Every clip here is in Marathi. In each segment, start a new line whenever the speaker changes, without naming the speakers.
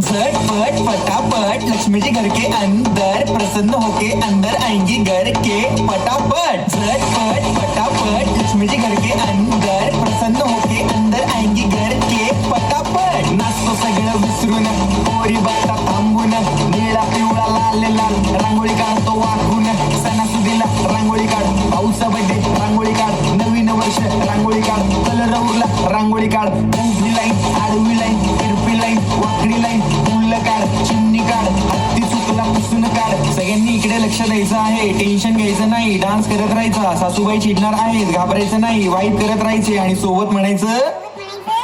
झटपट फटाफट लक्ष्मी जी घर के अंदर प्रसन्न होके अंदर आएंगी घर के फटाफट। झटपट फटाफट लक्ष्मी जी घर के अंदर प्रसन्न होके अंदर आएंगी घर के फटाफट। नाचतो सगळं विसरून पोरी बघता थांबून निळा पिवळा लाल लाल रांगोळी काढतो वाकून सणासुदीला रांगोळी काढ पाऊसा बड्डे रांगोळी काढ नवीन वर्ष रांगोळी काढ कलर उरला रांगोळी काढ उभी लाईन आडवी लाईन तिरपी लाईन वाकडी लाईन फुल काढ चिमणी काढ हत्ती चुकला पुसून काढ। सगळ्यांनी इकडे लक्ष द्यायचं आहे टेन्शन घ्यायचं नाही डान्स करत राहायचा सासूबाई चिडणार आहेत घाबरायचं नाही वाईट करत राहायचे आणि सोबत म्हणायचं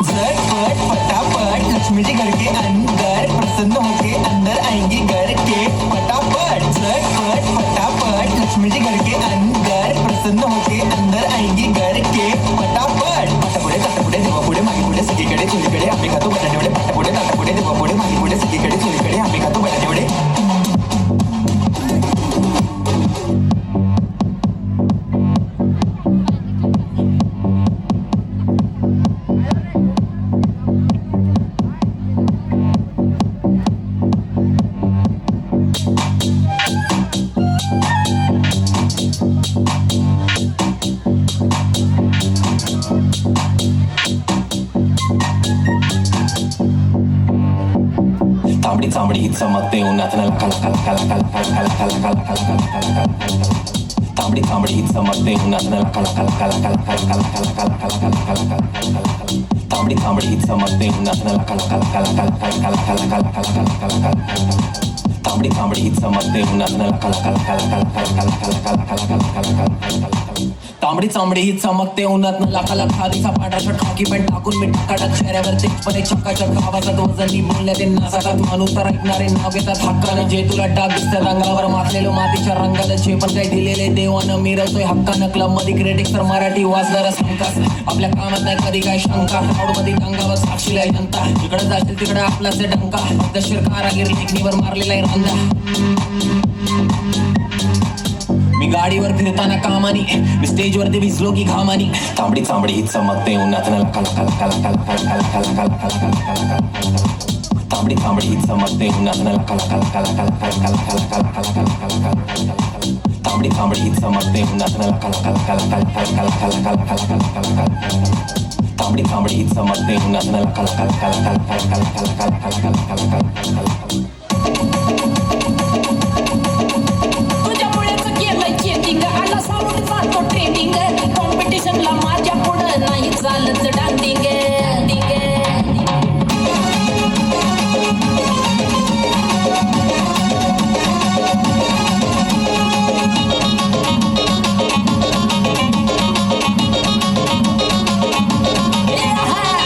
झटपट फटाफट लक्ष्मी जी घर के अंदर प्रसन्न होके अंदर आएंगी घर के फटाफट। झटपट फटाफट लक्ष्मी जी घर के अंदर प्रसन्न होके अंदर आएंगी घर के फटाफट। पाटापुढे ताटापुढे देवापुढे मागेपुढे सगळीकडे चोलीकडे आम्ही खातो बटाटेवडे पाटापुढे ताटापुढे देवापुढे मागेपुढे सगळीकडे चोलीकडे आम्ही खातो बटाटेवडे। तांबडी चांबडी ही चमकते उन्हात न लका लका लका लका लका लका लका लका लका लका लका। तांबडी चांबडी ही चमकते उन्हात न लका लका लका लका लका लका लका लका लका लका लका लका। तांबडी चांबडी ही चमकते उन्हात न लका लका लका लका लका लका लका लका लका लका लका। तांबडी चांबडी ही चमकते उन्हात न लका लका लका लका लका लका लका लका लका लका लका। तांबडी चांबडी ही चमकते उन्हात न लाखा लाखा दिसा पांढरा शर्ट खाकी पॅन्ट टाकून मी टाकाटाक चेहऱ्यावर तेजपणे चक्काचक आवाजात वजनी बोलण्यात नासाकात माणूस तर ऐकणारे नाव घेतात हक्कानं जे तुला डाग दिसतं रंगावर मातलेलो मातीच्या रंगाला जे पण काही दिलेले देवानं मिरवतोय हक्कानं क्लब मध्ये क्रिटिक्स तर मराठी वाचणारा सांगतास आपल्या कामात नाही कधी काय शंका क्राऊड मध्ये अंगावर साक्षीला आहे जनता इकडे जाशील तिकडे आपलाच डंका पद्धतशीर कारागीर टेकनीवर मारलेला आहे रंगा। मी गाडीवर फिरताना कामानी मी स्टेजवरती भिजलो की घामानी। तांबडी चांबडी ही चमकते उन्हात न लका लका लका लका लका लका लका लका लका लका लका। तांबडी चांबडी ही चमकते उन्हात न लका लका लका लका लका लका लका लका लका लका लका। तांबडी चांबडी ही चमकते उन्हात न लका लका लका लका लका लका लका लका लका लका। तांबडी चांबडी ही चमकते उन्हात न लका लका लका लका लका लका लका लका लका लका। कॉम्पिटिशनला माझ्या पुढं नाही चालत डान्सिंग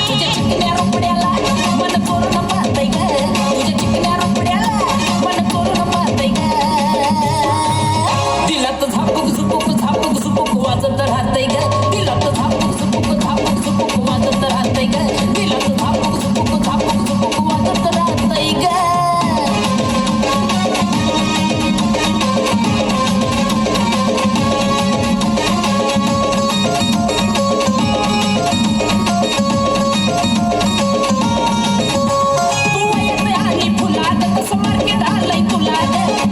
तुझ्या चिकन्या रोपड्याला मन करून पाहतय ग तुझ्या चिकन्या रोपड्याला मन करून पाहतय ग दिलात झापूक झुपूक वाजत राहतय ग दिलात झापूक वाजत राहतय ग दिलात झापूक झुपूक वाजत राहतय ग।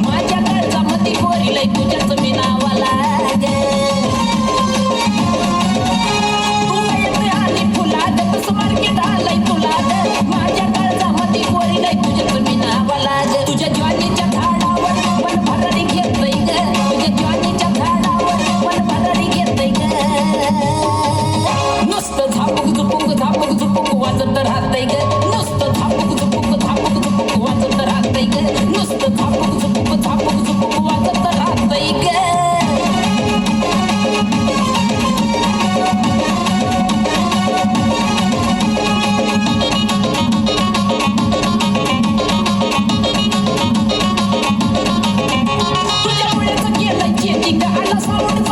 माझ्या काळचा मती गोरीलय तुझ्याच मी नावाला ग तू येते आणि फुलाद कसं मार्केट आलंय तुला ग माझ्या काळचा मती गोरीलय तुझ्याच मी नावाला ग तुझ्या ज्वानीच्या झाडावर मन भरारी घेतय ग तुझ्या ज्वानीच्या झाडावर मन भरारी घेतय ग नुसतं झापूक झुपूक वाजत राहतय ग नुसतं झापूक झुपूक वाजत राहतय ग नुसतं झापूक झुपूक वाजत राहतय ग। तुझ्या मुळेच केलंय चेटिंग आला साऊंड